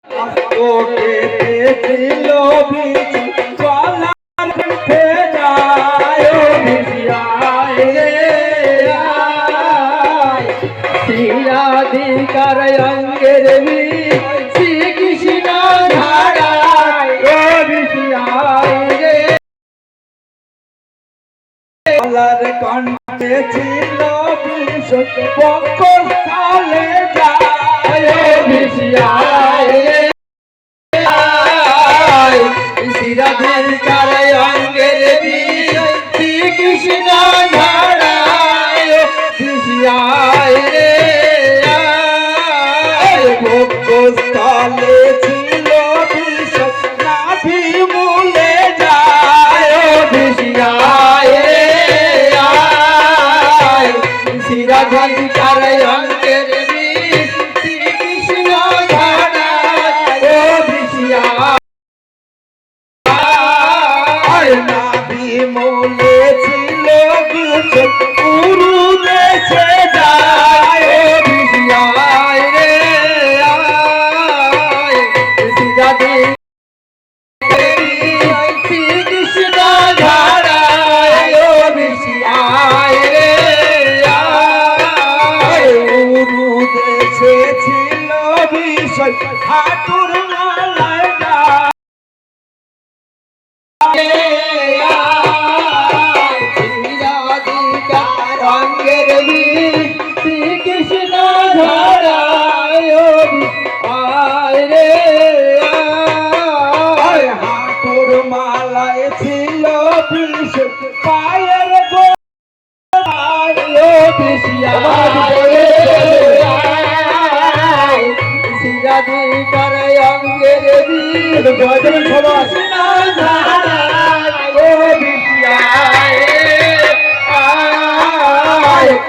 তোকে ছিল বিচু গলার কণ্ঠে যায় ভিসিয়ায় রে শিরাধিকার অঙ্গের শ্রীকৃষ্ণ ধারায় ও ভিসিয়ায় রে গলার কণ্ঠে ছিল বিচু বক্ষস্থলে যায় ভিসিয়ায় রে শিরাধিকার অঙ্গের শ্রীকৃষ্ণ ধারায় ভিসিয়ায় রে বক্ষস্থলে ছিল বিষ নাভি মূলে যায় ভিসিয়ায় রে শিরাধিকার অঙ্গের শ্রীকৃষ্ণ ধারায় ভিসিয়ায় নাভি মূলে ছিল বিষ গুরু দেশে যায় ভিসিয়ায় রে শ্রীকৃষ্ণ ধারায় ভিসিয়ায় রে গুরু দেশে ছিল বিষয় ঠাকুর মালায় শিরাধিকার অঙ্গের শ্রীকৃষ্ণ ধারায় ভিসিয়ায় রে হাতুর মালায় ছিল বিষ পায়ের গোড়ায় ভিসিয়ায় রে শিরাধিকার অঙ্গের কৃষ্ণ ধারায় ভিসিয়ায়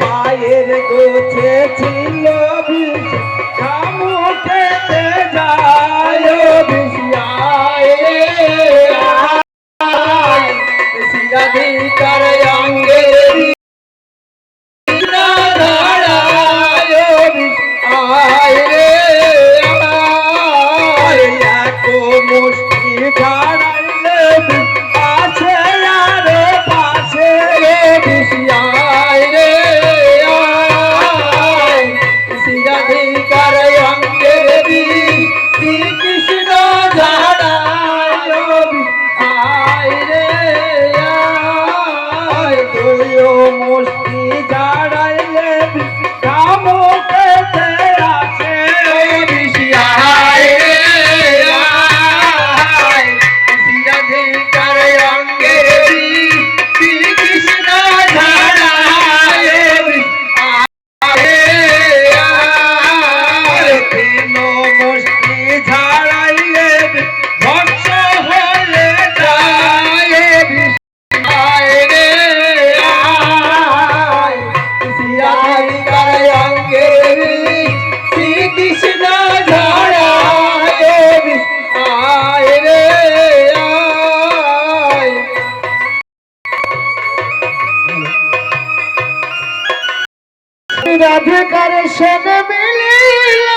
পায়ের গোছে ছিল বিষ খামুকেতে যায় ভিসিয়ায় শিরাধিকার অঙ্গের কৃষ্ণ ধারায় ভিসিয়ায় রে মুষ্টি ধারাইলে আছে আর পাশে রে ভিসিয়ায় রে শিরাধিকার অঙ্গের শ্রীকৃষ্ণ ধারায় ভিসিয়ায় রে মুষ্টি ধারাইলে কামুকেতে আসে ভিসিয়ায় রে শিরাধিকার অঙ্গের শ্রীকৃষ্ণ ধারায় ভিসিয়ায় প্রেম মুষ্টি ধারাইলে ভক্ষ হলে যায় ভিসিয়ায় রে শিরাধিকার অঙ্গের শ্রীকৃষ্ণ ধারায় ভিসিয়ায় রে রাধিকার সেন মিলিল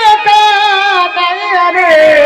রে